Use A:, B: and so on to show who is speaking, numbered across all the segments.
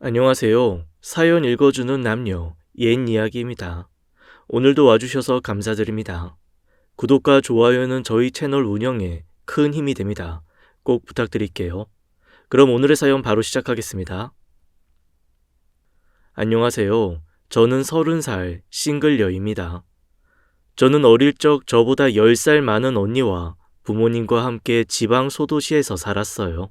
A: 안녕하세요. 사연 읽어주는 남녀, 옛 이야기입니다. 오늘도 와주셔서 감사드립니다. 구독과 좋아요는 저희 채널 운영에 큰 힘이 됩니다. 꼭 부탁드릴게요. 그럼 오늘의 사연 바로 시작하겠습니다. 안녕하세요. 저는 30살 싱글녀입니다. 저는 어릴 적 저보다 10살 많은 언니와 부모님과 함께 지방 소도시에서 살았어요.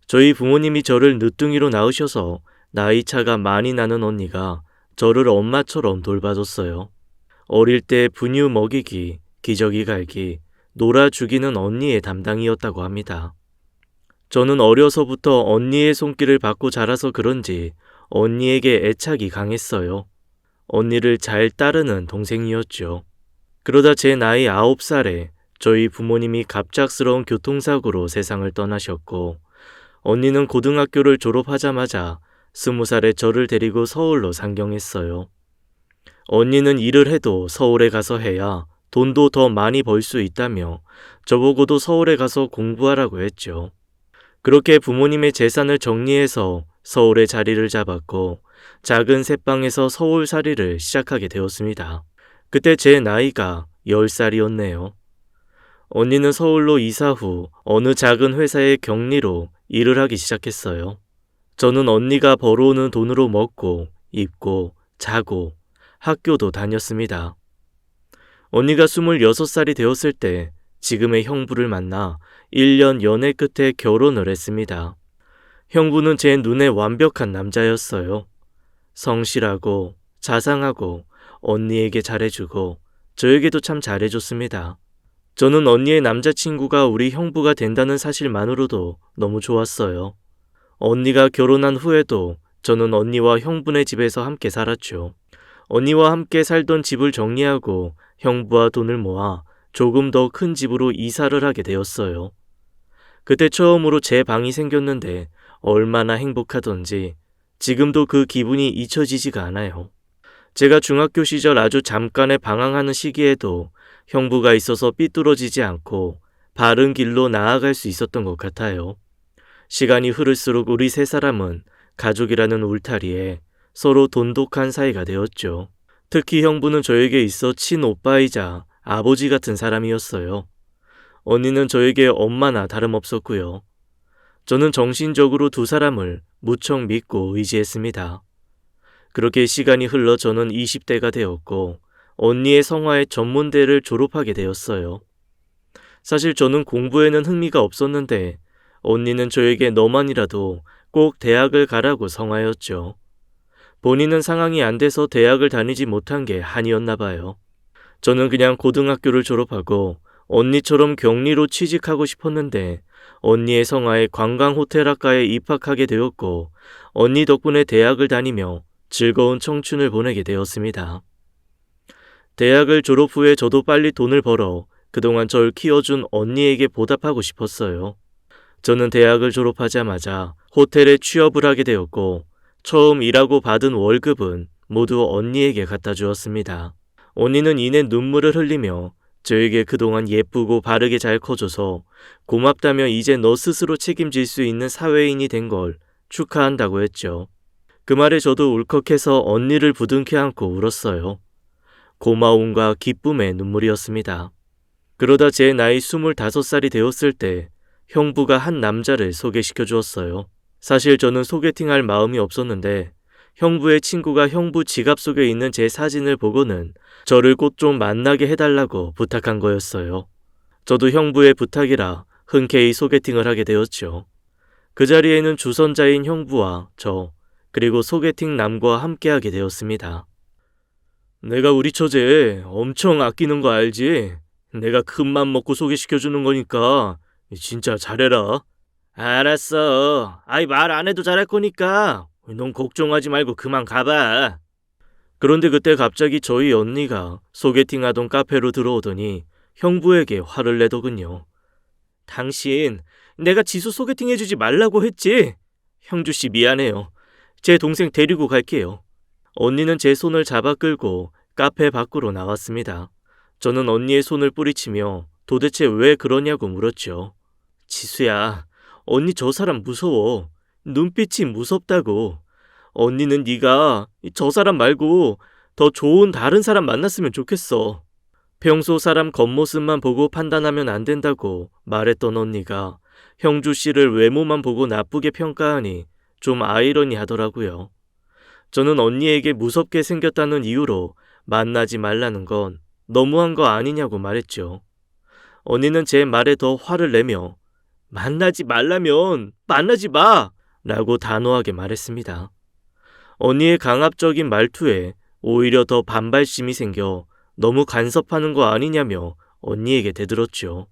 A: 저희 부모님이 저를 늦둥이로 낳으셔서 나이 차가 많이 나는 언니가 저를 엄마처럼 돌봐줬어요. 어릴 때 분유 먹이기, 기저귀 갈기, 놀아주기는 언니의 담당이었다고 합니다. 저는 어려서부터 언니의 손길을 받고 자라서 그런지 언니에게 애착이 강했어요. 언니를 잘 따르는 동생이었죠. 그러다 제 나이 9살에 저희 부모님이 갑작스러운 교통사고로 세상을 떠나셨고, 언니는 고등학교를 졸업하자마자 20살에 저를 데리고 서울로 상경했어요. 언니는 일을 해도 서울에 가서 해야 돈도 더 많이 벌 수 있다며 저보고도 서울에 가서 공부하라고 했죠. 그렇게 부모님의 재산을 정리해서 서울에 자리를 잡았고, 작은 새방에서 서울살이를 시작하게 되었습니다. 그때 제 나이가 10살이었네요. 언니는 서울로 이사 후 어느 작은 회사의 경리로 일을 하기 시작했어요. 저는 언니가 벌어오는 돈으로 먹고, 입고, 자고, 학교도 다녔습니다. 언니가 26살이 되었을 때 지금의 형부를 만나 1년 연애 끝에 결혼을 했습니다. 형부는 제 눈에 완벽한 남자였어요. 성실하고, 자상하고, 언니에게 잘해주고, 저에게도 참 잘해줬습니다. 저는 언니의 남자친구가 우리 형부가 된다는 사실만으로도 너무 좋았어요. 언니가 결혼한 후에도 저는 언니와 형부네 집에서 함께 살았죠. 언니와 함께 살던 집을 정리하고 형부와 돈을 모아 조금 더 큰 집으로 이사를 하게 되었어요. 그때 처음으로 제 방이 생겼는데 얼마나 행복하던지 지금도 그 기분이 잊혀지지가 않아요. 제가 중학교 시절 아주 잠깐의 방황하는 시기에도 형부가 있어서 삐뚤어지지 않고 바른 길로 나아갈 수 있었던 것 같아요. 시간이 흐를수록 우리 세 사람은 가족이라는 울타리에 서로 돈독한 사이가 되었죠. 특히 형부는 저에게 있어 친오빠이자 아버지 같은 사람이었어요. 언니는 저에게 엄마나 다름없었고요. 저는 정신적으로 두 사람을 무척 믿고 의지했습니다. 그렇게 시간이 흘러 저는 20대가 되었고 언니의 성화의 전문대를 졸업하게 되었어요. 사실 저는 공부에는 흥미가 없었는데 언니는 저에게 너만이라도 꼭 대학을 가라고 성화였죠. 본인은 상황이 안 돼서 대학을 다니지 못한 게 한이었나 봐요. 저는 그냥 고등학교를 졸업하고 언니처럼 격리로 취직하고 싶었는데 언니의 성화의 관광호텔학과에 입학하게 되었고 언니 덕분에 대학을 다니며 즐거운 청춘을 보내게 되었습니다. 대학을 졸업 후에 저도 빨리 돈을 벌어 그동안 절 키워준 언니에게 보답하고 싶었어요. 저는 대학을 졸업하자마자 호텔에 취업을 하게 되었고 처음 일하고 받은 월급은 모두 언니에게 갖다 주었습니다. 언니는 이내 눈물을 흘리며 저에게 그동안 예쁘고 바르게 잘 커줘서 고맙다며 이제 너 스스로 책임질 수 있는 사회인이 된 걸 축하한다고 했죠. 그 말에 저도 울컥해서 언니를 부둥켜 안고 울었어요. 고마움과 기쁨의 눈물이었습니다. 그러다 제 나이 25살이 되었을 때 형부가 한 남자를 소개시켜 주었어요. 사실 저는 소개팅할 마음이 없었는데 형부의 친구가 형부 지갑 속에 있는 제 사진을 보고는 저를 꼭 좀 만나게 해달라고 부탁한 거였어요. 저도 형부의 부탁이라 흔쾌히 소개팅을 하게 되었죠. 그 자리에는 주선자인 형부와 저, 그리고 소개팅 남과 함께하게 되었습니다. 내가 우리 처제 엄청 아끼는 거 알지? 내가 큰맘 먹고 소개시켜주는 거니까 진짜 잘해라. 알았어. 아이 말 안 해도 잘할 거니까 넌 걱정하지 말고 그만 가봐. 그런데 그때 갑자기 저희 언니가 소개팅하던 카페로 들어오더니 형부에게 화를 내더군요. 당신 내가 지수 소개팅 해주지 말라고 했지? 형주씨 미안해요. 제 동생 데리고 갈게요. 언니는 제 손을 잡아 끌고 카페 밖으로 나왔습니다. 저는 언니의 손을 뿌리치며 도대체 왜 그러냐고 물었죠. 지수야, 언니 저 사람 무서워. 눈빛이 무섭다고. 언니는 네가 저 사람 말고 더 좋은 다른 사람 만났으면 좋겠어. 평소 사람 겉모습만 보고 판단하면 안 된다고 말했던 언니가 형주 씨를 외모만 보고 나쁘게 평가하니 좀 아이러니하더라고요. 저는 언니에게 무섭게 생겼다는 이유로 만나지 말라는 건 너무한 거 아니냐고 말했죠. 언니는 제 말에 더 화를 내며 만나지 말라면 만나지 마! 라고 단호하게 말했습니다. 언니의 강압적인 말투에 오히려 더 반발심이 생겨 너무 간섭하는 거 아니냐며 언니에게 대들었죠.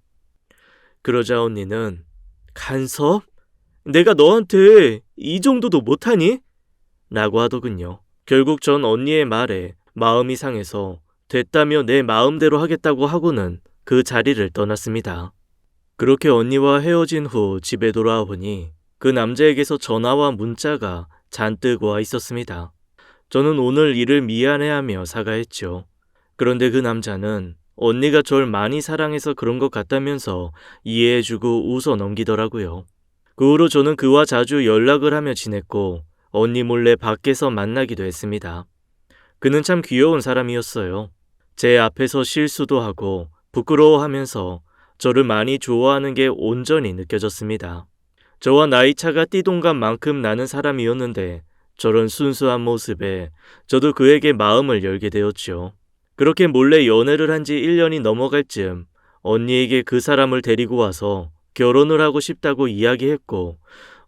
A: 그러자 언니는 간섭? 내가 너한테 이 정도도 못하니? 라고 하더군요. 결국 전 언니의 말에 마음이 상해서 됐다며 내 마음대로 하겠다고 하고는 그 자리를 떠났습니다. 그렇게 언니와 헤어진 후 집에 돌아와 보니 그 남자에게서 전화와 문자가 잔뜩 와 있었습니다. 저는 오늘 일을 미안해하며 사과했죠. 그런데 그 남자는 언니가 절 많이 사랑해서 그런 것 같다면서 이해해주고 웃어 넘기더라고요. 그 후로 저는 그와 자주 연락을 하며 지냈고 언니 몰래 밖에서 만나기도 했습니다. 그는 참 귀여운 사람이었어요. 제 앞에서 실수도 하고 부끄러워하면서 저를 많이 좋아하는 게 온전히 느껴졌습니다. 저와 나이차가 띠동갑만큼 나는 사람이었는데 저런 순수한 모습에 저도 그에게 마음을 열게 되었죠. 그렇게 몰래 연애를 한 지 1년이 넘어갈 즈음 언니에게 그 사람을 데리고 와서 결혼을 하고 싶다고 이야기했고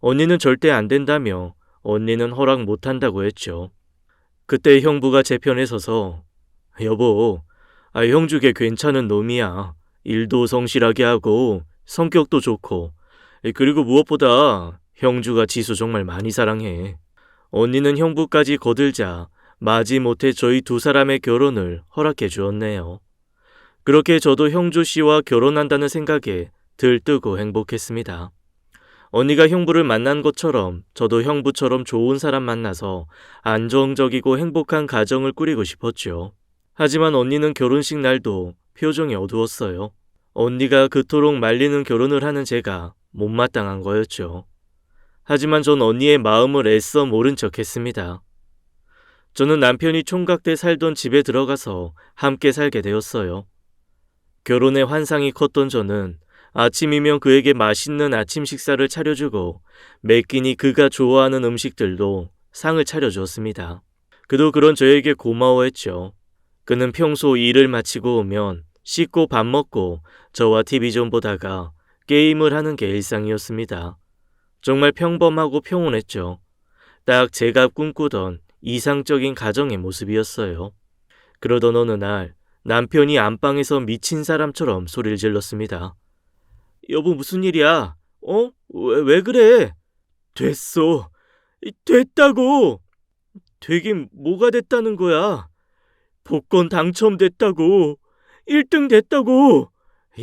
A: 언니는 절대 안 된다며 언니는 허락 못 한다고 했죠. 그때 형부가 제 편에 서서 여보, 형주게 괜찮은 놈이야. 일도 성실하게 하고 성격도 좋고 그리고 무엇보다 형주가 지수 정말 많이 사랑해. 언니는 형부까지 거들자 마지못해 저희 두 사람의 결혼을 허락해 주었네요. 그렇게 저도 형주 씨와 결혼한다는 생각에 들뜨고 행복했습니다. 언니가 형부를 만난 것처럼 저도 형부처럼 좋은 사람 만나서 안정적이고 행복한 가정을 꾸리고 싶었죠. 하지만 언니는 결혼식 날도 표정이 어두웠어요. 언니가 그토록 말리는 결혼을 하는 제가 못마땅한 거였죠. 하지만 전 언니의 마음을 애써 모른 척 했습니다. 저는 남편이 총각때 살던 집에 들어가서 함께 살게 되었어요. 결혼의 환상이 컸던 저는 아침이면 그에게 맛있는 아침 식사를 차려주고 매 끼니 그가 좋아하는 음식들도 상을 차려주었습니다. 그도 그런 저에게 고마워했죠. 그는 평소 일을 마치고 오면 씻고 밥 먹고 저와 TV 좀 보다가 게임을 하는 게 일상이었습니다. 정말 평범하고 평온했죠. 딱 제가 꿈꾸던 이상적인 가정의 모습이었어요. 그러던 어느 날 남편이 안방에서 미친 사람처럼 소리를 질렀습니다. 여보 무슨 일이야? 왜 그래? 됐어. 됐다고. 되긴 뭐가 됐다는 거야? 복권 당첨됐다고. 1등 됐다고.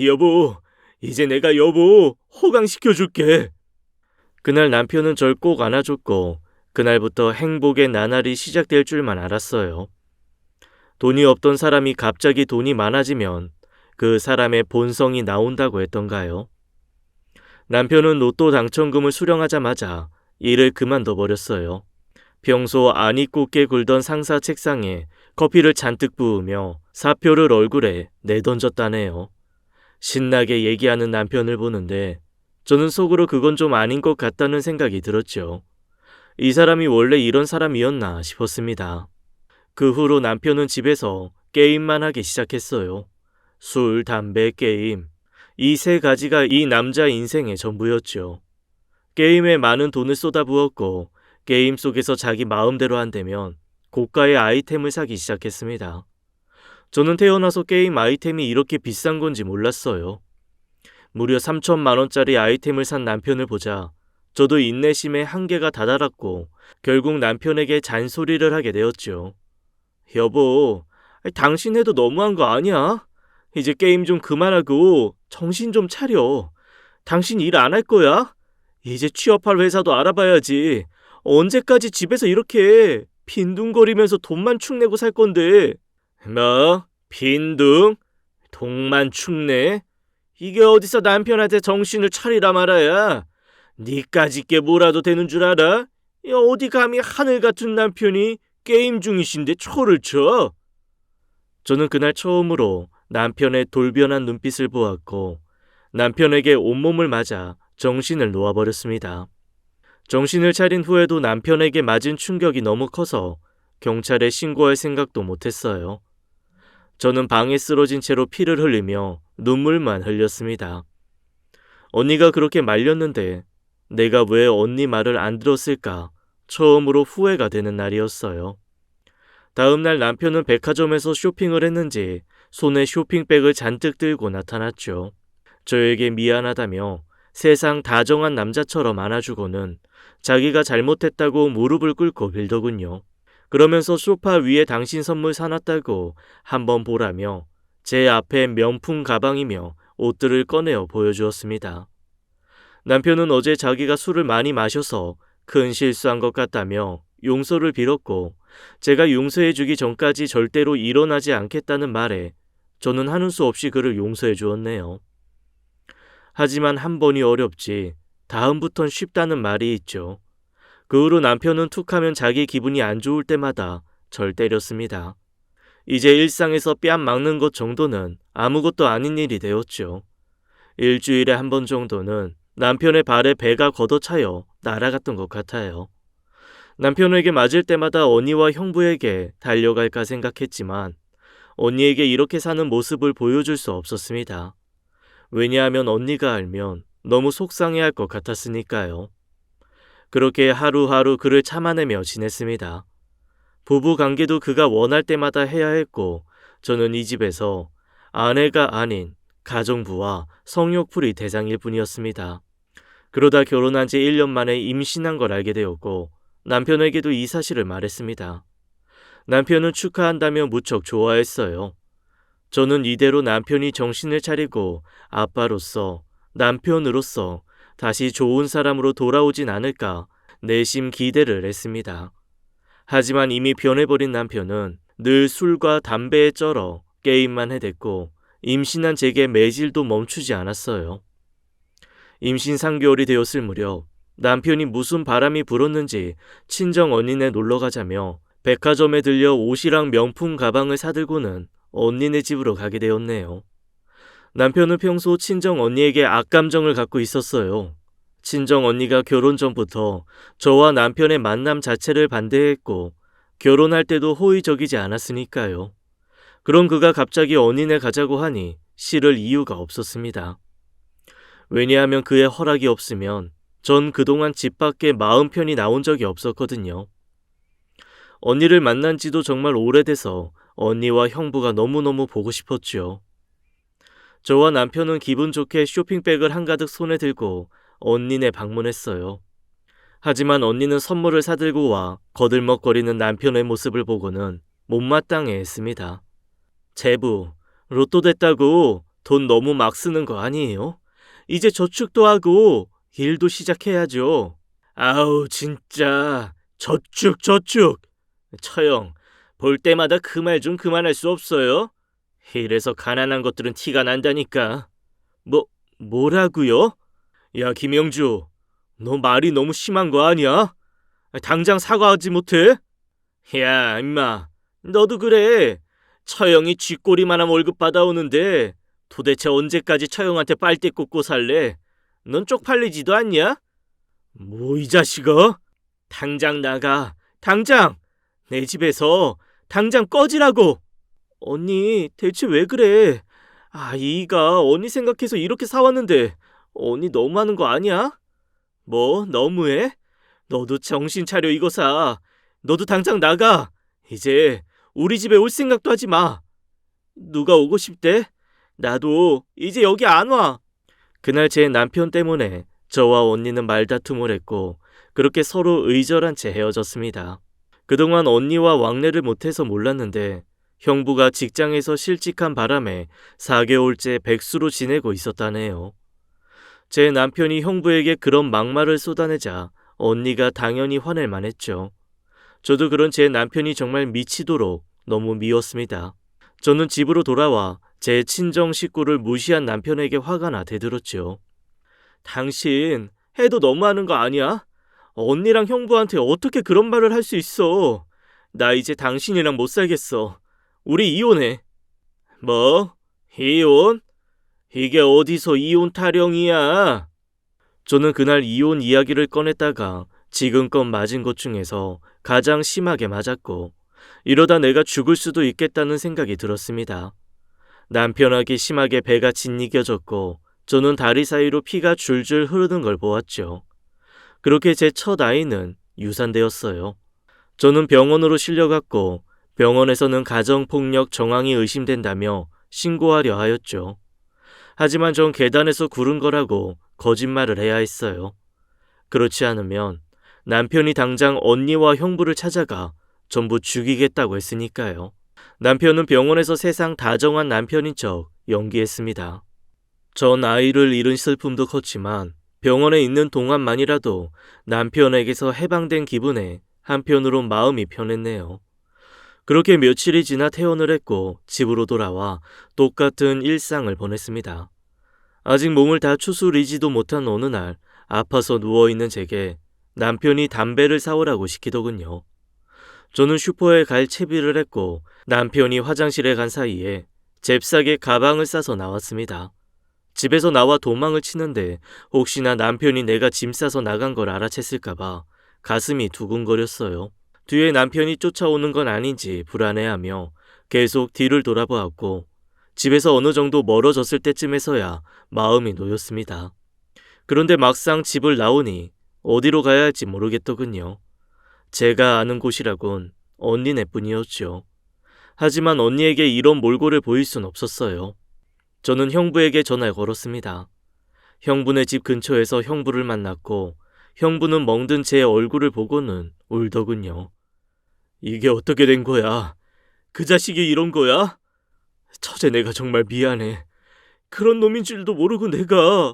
A: 여보, 이제 내가 여보 호강시켜줄게. 그날 남편은 절 꼭 안아줬고 그날부터 행복의 나날이 시작될 줄만 알았어요. 돈이 없던 사람이 갑자기 돈이 많아지면 그 사람의 본성이 나온다고 했던가요? 남편은 로또 당첨금을 수령하자마자 일을 그만둬 버렸어요. 평소 안 잊고 깨 굴던 상사 책상에 커피를 잔뜩 부으며 사표를 얼굴에 내던졌다네요. 신나게 얘기하는 남편을 보는데 저는 속으로 그건 좀 아닌 것 같다는 생각이 들었죠. 이 사람이 원래 이런 사람이었나 싶었습니다. 그 후로 남편은 집에서 게임만 하기 시작했어요. 술, 담배, 게임. 이 세 가지가 이 남자 인생의 전부였죠. 게임에 많은 돈을 쏟아부었고 게임 속에서 자기 마음대로 한다면 고가의 아이템을 사기 시작했습니다. 저는 태어나서 게임 아이템이 이렇게 비싼 건지 몰랐어요. 무려 3천만 원짜리 아이템을 산 남편을 보자 저도 인내심의 한계가 다다랐고 결국 남편에게 잔소리를 하게 되었죠. 여보, 당신 해도 너무한 거 아니야? 이제 게임 좀 그만하고 정신 좀 차려. 당신 일 안 할 거야? 이제 취업할 회사도 알아봐야지. 언제까지 집에서 이렇게 빈둥거리면서 돈만 축내고 살 건데. 뭐? 빈둥? 돈만 축내? 이게 어디서 남편한테 정신을 차리라 말아야. 니까짓 게 뭐라도 되는 줄 알아? 야, 어디 감히 하늘 같은 남편이 게임 중이신데 초를 쳐? 저는 그날 처음으로 남편의 돌변한 눈빛을 보았고 남편에게 온몸을 맞아 정신을 놓아버렸습니다. 정신을 차린 후에도 남편에게 맞은 충격이 너무 커서 경찰에 신고할 생각도 못했어요. 저는 방에 쓰러진 채로 피를 흘리며 눈물만 흘렸습니다. 언니가 그렇게 말렸는데 내가 왜 언니 말을 안 들었을까 처음으로 후회가 되는 날이었어요. 다음 날 남편은 백화점에서 쇼핑을 했는지 손에 쇼핑백을 잔뜩 들고 나타났죠. 저에게 미안하다며 세상 다정한 남자처럼 안아주고는 자기가 잘못했다고 무릎을 꿇고 빌더군요. 그러면서 소파 위에 당신 선물 사놨다고 한번 보라며 제 앞에 명품 가방이며 옷들을 꺼내어 보여주었습니다. 남편은 어제 자기가 술을 많이 마셔서 큰 실수한 것 같다며 용서를 빌었고 제가 용서해주기 전까지 절대로 일어나지 않겠다는 말에 저는 하는 수 없이 그를 용서해 주었네요. 하지만 한 번이 어렵지 다음부턴 쉽다는 말이 있죠. 그 후로 남편은 툭하면 자기 기분이 안 좋을 때마다 절 때렸습니다. 이제 일상에서 뺨 막는 것 정도는 아무것도 아닌 일이 되었죠. 일주일에 한 번 정도는 남편의 발에 배가 걷어차여 날아갔던 것 같아요. 남편에게 맞을 때마다 언니와 형부에게 달려갈까 생각했지만 언니에게 이렇게 사는 모습을 보여줄 수 없었습니다. 왜냐하면 언니가 알면 너무 속상해할 것 같았으니까요. 그렇게 하루하루 그를 참아내며 지냈습니다. 부부 관계도 그가 원할 때마다 해야 했고 저는 이 집에서 아내가 아닌 가정부와 성욕풀이 대상일 뿐이었습니다. 그러다 결혼한 지 1년 만에 임신한 걸 알게 되었고 남편에게도 이 사실을 말했습니다. 남편은 축하한다며 무척 좋아했어요. 저는 이대로 남편이 정신을 차리고 아빠로서, 남편으로서 다시 좋은 사람으로 돌아오진 않을까 내심 기대를 했습니다. 하지만 이미 변해버린 남편은 늘 술과 담배에 쩔어 게임만 해댔고 임신한 제게 매질도 멈추지 않았어요. 임신 3개월이 되었을 무렵 남편이 무슨 바람이 불었는지 친정 언니네 놀러 가자며 백화점에 들려 옷이랑 명품 가방을 사들고는 언니네 집으로 가게 되었네요. 남편은 평소 친정 언니에게 악감정을 갖고 있었어요. 친정 언니가 결혼 전부터 저와 남편의 만남 자체를 반대했고 결혼할 때도 호의적이지 않았으니까요. 그럼 그가 갑자기 언니네 가자고 하니 싫을 이유가 없었습니다. 왜냐하면 그의 허락이 없으면 전 그동안 집 밖에 마음 편히 나온 적이 없었거든요. 언니를 만난 지도 정말 오래돼서 언니와 형부가 너무너무 보고 싶었죠. 저와 남편은 기분 좋게 쇼핑백을 한가득 손에 들고 언니네 방문했어요. 하지만 언니는 선물을 사들고 와 거들먹거리는 남편의 모습을 보고는 못마땅해 했습니다. 제부, 로또 됐다고 돈 너무 막 쓰는 거 아니에요? 이제 저축도 하고 일도 시작해야죠. 아우 진짜 저축. 처형, 볼 때마다 그 말 좀 그만할 수 없어요? 이래서 가난한 것들은 티가 난다니까. 뭐라고요? 야 김영주, 너 말이 너무 심한 거 아니야? 당장 사과하지 못해? 야 임마, 너도 그래. 처형이 쥐꼬리만한 월급 받아오는데 도대체 언제까지 처형한테 빨대 꽂고 살래? 넌 쪽팔리지도 않냐? 뭐 이 자식아? 당장 나가. 당장! 내 집에서 당장 꺼지라고! 언니 대체 왜 그래? 이가 언니 생각해서 이렇게 사왔는데 언니 너무하는 거 아니야? 뭐 너무해? 너도 정신 차려 이거 사. 너도 당장 나가. 이제 우리 집에 올 생각도 하지 마. 누가 오고 싶대? 나도 이제 여기 안 와. 그날 제 남편 때문에 저와 언니는 말다툼을 했고 그렇게 서로 의절한 채 헤어졌습니다. 그동안 언니와 왕래를 못해서 몰랐는데 형부가 직장에서 실직한 바람에 4개월째 백수로 지내고 있었다네요. 제 남편이 형부에게 그런 막말을 쏟아내자 언니가 당연히 화낼 만했죠. 저도 그런 제 남편이 정말 미치도록 너무 미웠습니다. 저는 집으로 돌아와 제 친정 식구를 무시한 남편에게 화가 나 대들었죠. 당신 해도 너무하는 거 아니야? 언니랑 형부한테 어떻게 그런 말을 할 수 있어? 나 이제 당신이랑 못 살겠어. 우리 이혼해. 뭐? 이혼? 이게 어디서 이혼 타령이야? 저는 그날 이혼 이야기를 꺼냈다가 지금껏 맞은 것 중에서 가장 심하게 맞았고, 이러다 내가 죽을 수도 있겠다는 생각이 들었습니다. 남편에게 심하게 배가 짓이겨졌고 저는 다리 사이로 피가 줄줄 흐르는 걸 보았죠. 그렇게 제 첫 아이는 유산되었어요. 저는 병원으로 실려갔고 병원에서는 가정폭력 정황이 의심된다며 신고하려 하였죠. 하지만 전 계단에서 구른 거라고 거짓말을 해야 했어요. 그렇지 않으면 남편이 당장 언니와 형부를 찾아가 전부 죽이겠다고 했으니까요. 남편은 병원에서 세상 다정한 남편인 척 연기했습니다. 전 아이를 잃은 슬픔도 컸지만 병원에 있는 동안만이라도 남편에게서 해방된 기분에 한편으론 마음이 편했네요. 그렇게 며칠이 지나 퇴원을 했고 집으로 돌아와 똑같은 일상을 보냈습니다. 아직 몸을 다 추스리지도 못한 어느 날 아파서 누워있는 제게 남편이 담배를 사오라고 시키더군요. 저는 슈퍼에 갈 채비를 했고 남편이 화장실에 간 사이에 잽싸게 가방을 싸서 나왔습니다. 집에서 나와 도망을 치는데 혹시나 남편이 내가 짐 싸서 나간 걸 알아챘을까봐 가슴이 두근거렸어요. 뒤에 남편이 쫓아오는 건 아닌지 불안해하며 계속 뒤를 돌아보았고 집에서 어느 정도 멀어졌을 때쯤에서야 마음이 놓였습니다. 그런데 막상 집을 나오니 어디로 가야 할지 모르겠더군요. 제가 아는 곳이라곤 언니네뿐이었죠. 하지만 언니에게 이런 몰골을 보일 순 없었어요. 저는 형부에게 전화를 걸었습니다. 형부네 집 근처에서 형부를 만났고 형부는 멍든 제 얼굴을 보고는 울더군요. 이게 어떻게 된 거야? 그 자식이 이런 거야? 처제 내가 정말 미안해. 그런 놈인 줄도 모르고 내가...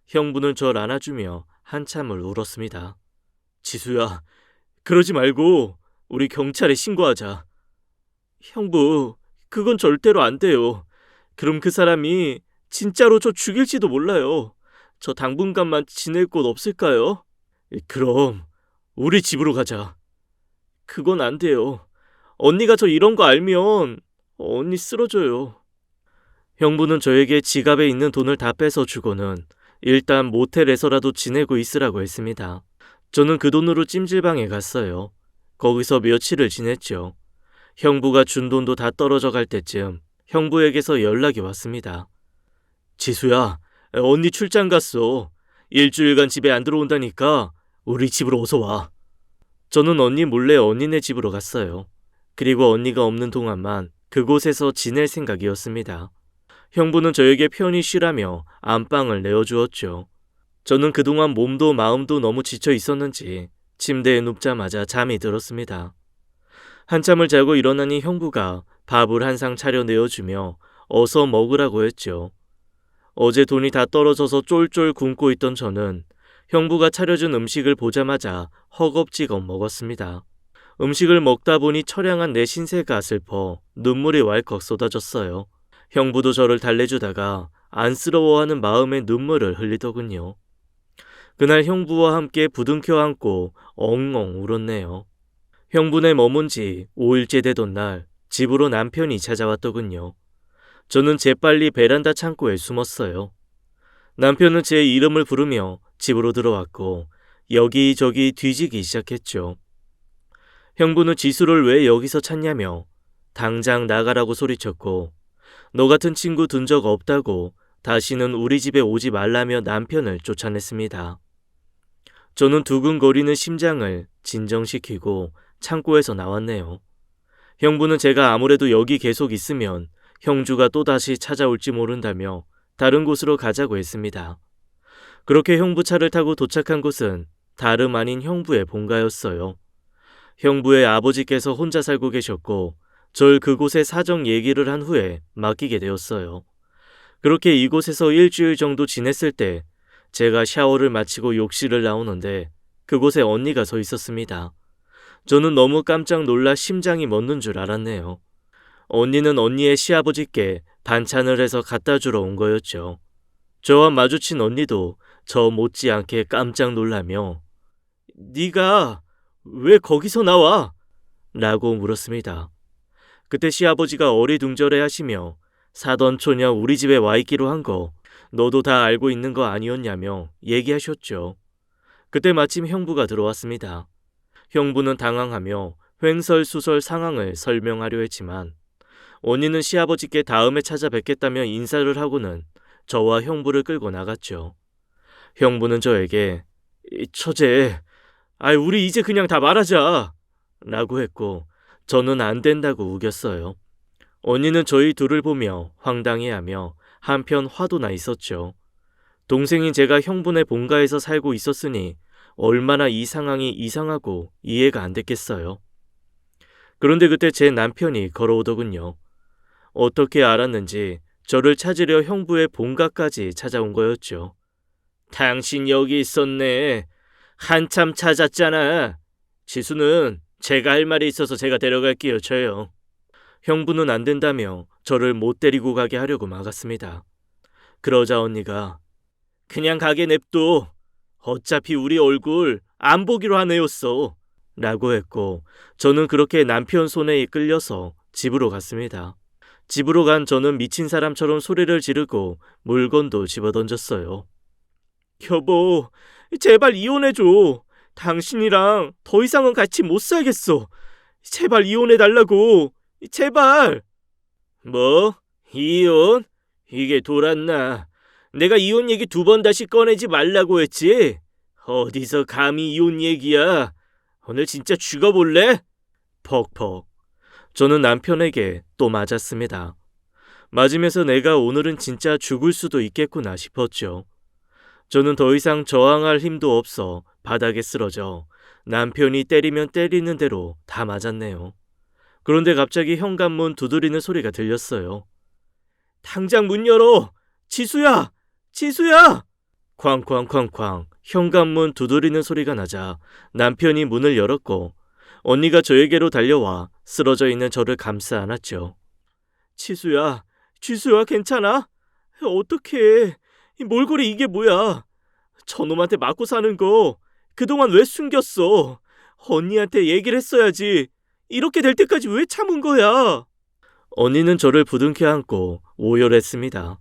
A: 형부는 절 안아주며 한참을 울었습니다. 지수야, 그러지 말고 우리 경찰에 신고하자. 형부, 그건 절대로 안 돼요. 그럼 그 사람이 진짜로 저 죽일지도 몰라요. 저 당분간만 지낼 곳 없을까요? 그럼 우리 집으로 가자. 그건 안 돼요. 언니가 저 이런 거 알면 언니 쓰러져요. 형부는 저에게 지갑에 있는 돈을 다 뺏어 주고는 일단 모텔에서라도 지내고 있으라고 했습니다. 저는 그 돈으로 찜질방에 갔어요. 거기서 며칠을 지냈죠. 형부가 준 돈도 다 떨어져 갈 때쯤 형부에게서 연락이 왔습니다. 지수야, 언니 출장 갔어. 일주일간 집에 안 들어온다니까 우리 집으로 어서 와. 저는 언니 몰래 언니네 집으로 갔어요. 그리고 언니가 없는 동안만 그곳에서 지낼 생각이었습니다. 형부는 저에게 편히 쉬라며 안방을 내어주었죠. 저는 그동안 몸도 마음도 너무 지쳐 있었는지 침대에 눕자마자 잠이 들었습니다. 한참을 자고 일어나니 형부가 밥을 한 상 차려 내어주며 어서 먹으라고 했죠. 어제 돈이 다 떨어져서 쫄쫄 굶고 있던 저는 형부가 차려준 음식을 보자마자 허겁지겁 먹었습니다. 음식을 먹다 보니 처량한 내 신세가 슬퍼 눈물이 왈컥 쏟아졌어요. 형부도 저를 달래주다가 안쓰러워하는 마음에 눈물을 흘리더군요. 그날 형부와 함께 부둥켜 안고 엉엉 울었네요. 형부네 머문 지 5일째 되던 날 집으로 남편이 찾아왔더군요. 저는 재빨리 베란다 창고에 숨었어요. 남편은 제 이름을 부르며 집으로 들어왔고 여기저기 뒤지기 시작했죠. 형부는 지수를 왜 여기서 찾냐며 당장 나가라고 소리쳤고 너 같은 친구 둔 적 없다고 다시는 우리 집에 오지 말라며 남편을 쫓아냈습니다. 저는 두근거리는 심장을 진정시키고 창고에서 나왔네요. 형부는 제가 아무래도 여기 계속 있으면 형주가 또다시 찾아올지 모른다며 다른 곳으로 가자고 했습니다. 그렇게 형부 차를 타고 도착한 곳은 다름 아닌 형부의 본가였어요. 형부의 아버지께서 혼자 살고 계셨고 절 그곳에 사정 얘기를 한 후에 맡기게 되었어요. 그렇게 이곳에서 일주일 정도 지냈을 때 제가 샤워를 마치고 욕실을 나오는데 그곳에 언니가 서 있었습니다. 저는 너무 깜짝 놀라 심장이 멎는 줄 알았네요. 언니는 언니의 시아버지께 반찬을 해서 갖다 주러 온 거였죠. 저와 마주친 언니도 저 못지않게 깜짝 놀라며 네가 왜 거기서 나와? 라고 물었습니다. 그때 시아버지가 어리둥절해 하시며 사돈 처녀 우리 집에 와 있기로 한 거 너도 다 알고 있는 거 아니었냐며 얘기하셨죠. 그때 마침 형부가 들어왔습니다. 형부는 당황하며 횡설수설 상황을 설명하려 했지만 언니는 시아버지께 다음에 찾아뵙겠다며 인사를 하고는 저와 형부를 끌고 나갔죠. 형부는 저에게 처제, 우리 이제 그냥 다 말하자 라고 했고 저는 안 된다고 우겼어요. 언니는 저희 둘을 보며 황당해하며 한편 화도 나 있었죠. 동생인 제가 형부네 본가에서 살고 있었으니 얼마나 이 상황이 이상하고 이해가 안 됐겠어요. 그런데 그때 제 남편이 걸어오더군요. 어떻게 알았는지 저를 찾으려 형부의 본가까지 찾아온 거였죠. 당신 여기 있었네. 한참 찾았잖아. 지수는 제가 할 말이 있어서 제가 데려갈게요, 저요. 형부는 안 된다며 저를 못 데리고 가게 하려고 막았습니다. 그러자 언니가 그냥 가게 냅둬. 어차피 우리 얼굴 안 보기로 한 애였어. 라고 했고 저는 그렇게 남편 손에 이끌려서 집으로 갔습니다. 집으로 간 저는 미친 사람처럼 소리를 지르고 물건도 집어던졌어요. 여보, 제발 이혼해줘. 당신이랑 더 이상은 같이 못 살겠어. 제발 이혼해달라고. 제발. 뭐? 이혼? 이게 돌았나? 내가 이혼 얘기 2번 다시 꺼내지 말라고 했지? 어디서 감히 이혼 얘기야? 오늘 진짜 죽어볼래? 퍽퍽. 저는 남편에게 또 맞았습니다. 맞으면서 내가 오늘은 진짜 죽을 수도 있겠구나 싶었죠. 저는 더 이상 저항할 힘도 없어 바닥에 쓰러져 남편이 때리면 때리는 대로 다 맞았네요. 그런데 갑자기 현관문 두드리는 소리가 들렸어요. 당장 문 열어! 지수야! 지수야! 쾅쾅쾅쾅 현관문 두드리는 소리가 나자 남편이 문을 열었고 언니가 저에게로 달려와 쓰러져 있는 저를 감싸 안았죠. 지수야, 지수야 괜찮아? 어떡해. 이 몰골이 이게 뭐야? 저놈한테 맞고 사는 거 그동안 왜 숨겼어? 언니한테 얘기를 했어야지. 이렇게 될 때까지 왜 참은 거야? 언니는 저를 부둥켜 안고 오열했습니다.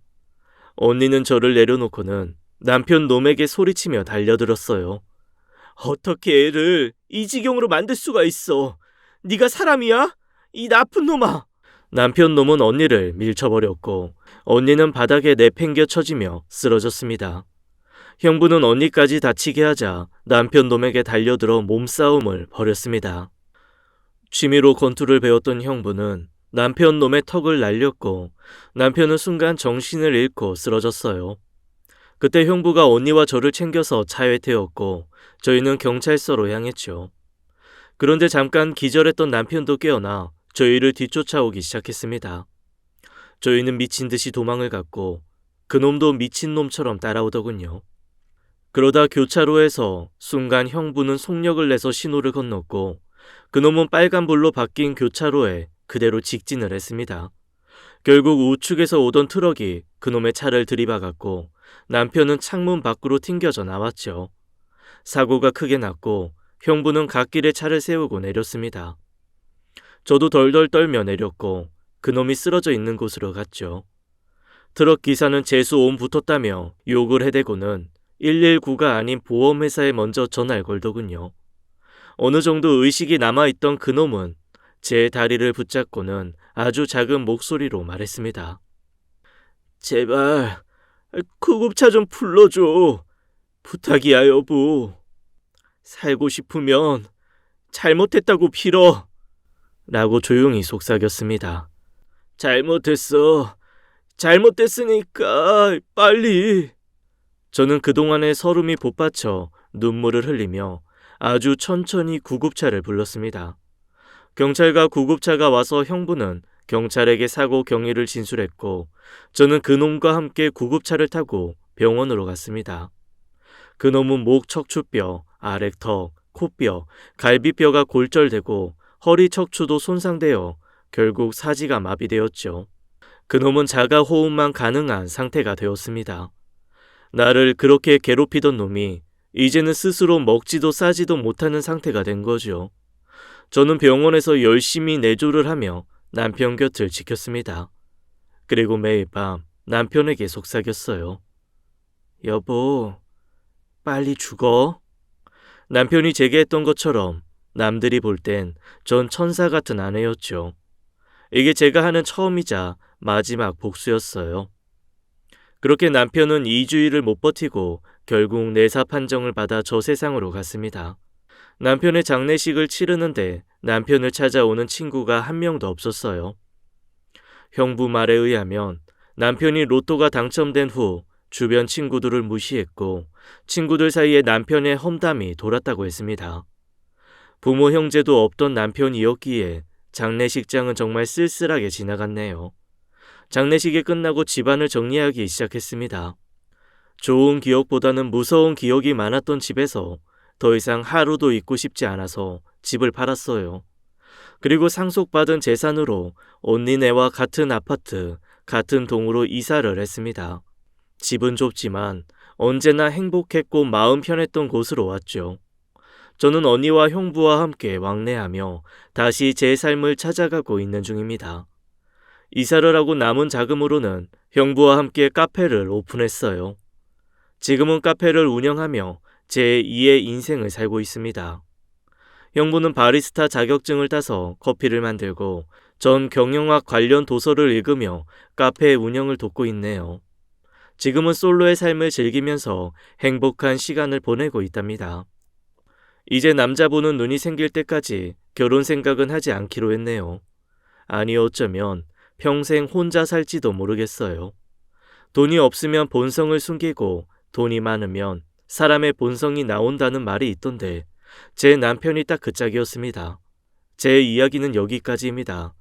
A: 언니는 저를 내려놓고는 남편 놈에게 소리치며 달려들었어요. 어떻게 애를 이 지경으로 만들 수가 있어? 네가 사람이야? 이 나쁜 놈아! 남편 놈은 언니를 밀쳐버렸고 언니는 바닥에 내팽겨 쳐지며 쓰러졌습니다. 형부는 언니까지 다치게 하자 남편 놈에게 달려들어 몸싸움을 벌였습니다. 취미로 권투를 배웠던 형부는 남편 놈의 턱을 날렸고 남편은 순간 정신을 잃고 쓰러졌어요. 그때 형부가 언니와 저를 챙겨서 차에 태웠고 저희는 경찰서로 향했죠. 그런데 잠깐 기절했던 남편도 깨어나 저희를 뒤쫓아오기 시작했습니다. 저희는 미친 듯이 도망을 갔고 그놈도 미친놈처럼 따라오더군요. 그러다 교차로에서 순간 형부는 속력을 내서 신호를 건넜고 그놈은 빨간불로 바뀐 교차로에 그대로 직진을 했습니다. 결국 우측에서 오던 트럭이 그놈의 차를 들이박았고 남편은 창문 밖으로 튕겨져 나왔죠. 사고가 크게 났고 형부는 갓길에 차를 세우고 내렸습니다. 저도 덜덜 떨며 내렸고 그놈이 쓰러져 있는 곳으로 갔죠. 트럭 기사는 재수 온 붙었다며 욕을 해대고는 119가 아닌 보험회사에 먼저 전화를 걸더군요. 어느 정도 의식이 남아있던 그놈은 제 다리를 붙잡고는 아주 작은 목소리로 말했습니다. 제발 구급차 좀 불러줘. 부탁이야 여보. 살고 싶으면 잘못했다고 빌어. 라고 조용히 속삭였습니다. 잘못했어. 잘못됐으니까 빨리. 저는 그동안의 서름이 복받쳐 눈물을 흘리며 아주 천천히 구급차를 불렀습니다. 경찰과 구급차가 와서 형부는 경찰에게 사고 경위를 진술했고 저는 그놈과 함께 구급차를 타고 병원으로 갔습니다. 그놈은 목 척추뼈, 아래턱, 코뼈, 갈비뼈가 골절되고 허리 척추도 손상되어 결국 사지가 마비되었죠. 그놈은 자가 호흡만 가능한 상태가 되었습니다. 나를 그렇게 괴롭히던 놈이 이제는 스스로 먹지도 싸지도 못하는 상태가 된 거죠. 저는 병원에서 열심히 내조를 하며 남편 곁을 지켰습니다. 그리고 매일 밤 남편에게 속삭였어요. 여보, 빨리 죽어. 남편이 제게 했던 것처럼 남들이 볼 땐 전 천사 같은 아내였죠. 이게 제가 하는 처음이자 마지막 복수였어요. 그렇게 남편은 2주일을 못 버티고 결국 내사 판정을 받아 저 세상으로 갔습니다. 남편의 장례식을 치르는데 남편을 찾아오는 친구가 한 명도 없었어요. 형부 말에 의하면 남편이 로또가 당첨된 후 주변 친구들을 무시했고 친구들 사이에 남편의 험담이 돌았다고 했습니다. 부모 형제도 없던 남편이었기에 장례식장은 정말 쓸쓸하게 지나갔네요. 장례식이 끝나고 집안을 정리하기 시작했습니다. 좋은 기억보다는 무서운 기억이 많았던 집에서 더 이상 하루도 있고 싶지 않아서 집을 팔았어요. 그리고 상속받은 재산으로 언니네와 같은 아파트, 같은 동으로 이사를 했습니다. 집은 좁지만 언제나 행복했고 마음 편했던 곳으로 왔죠. 저는 언니와 형부와 함께 왕래하며 다시 제 삶을 찾아가고 있는 중입니다. 이사를 하고 남은 자금으로는 형부와 함께 카페를 오픈했어요. 지금은 카페를 운영하며 제 2의 인생을 살고 있습니다. 형부는 바리스타 자격증을 따서 커피를 만들고 전 경영학 관련 도서를 읽으며 카페 운영을 돕고 있네요. 지금은 솔로의 삶을 즐기면서 행복한 시간을 보내고 있답니다. 이제 남자분은 눈이 생길 때까지 결혼 생각은 하지 않기로 했네요. 아니 어쩌면 평생 혼자 살지도 모르겠어요. 돈이 없으면 본성을 숨기고 돈이 많으면 사람의 본성이 나온다는 말이 있던데 제 남편이 딱 그 짝이었습니다. 제 이야기는 여기까지입니다.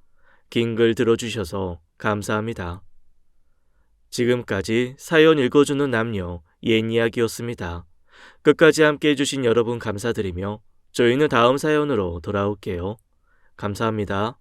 A: 긴 글 들어주셔서 감사합니다. 지금까지 사연 읽어주는 남녀 옛이야기였습니다. 끝까지 함께 해주신 여러분 감사드리며 저희는 다음 사연으로 돌아올게요. 감사합니다.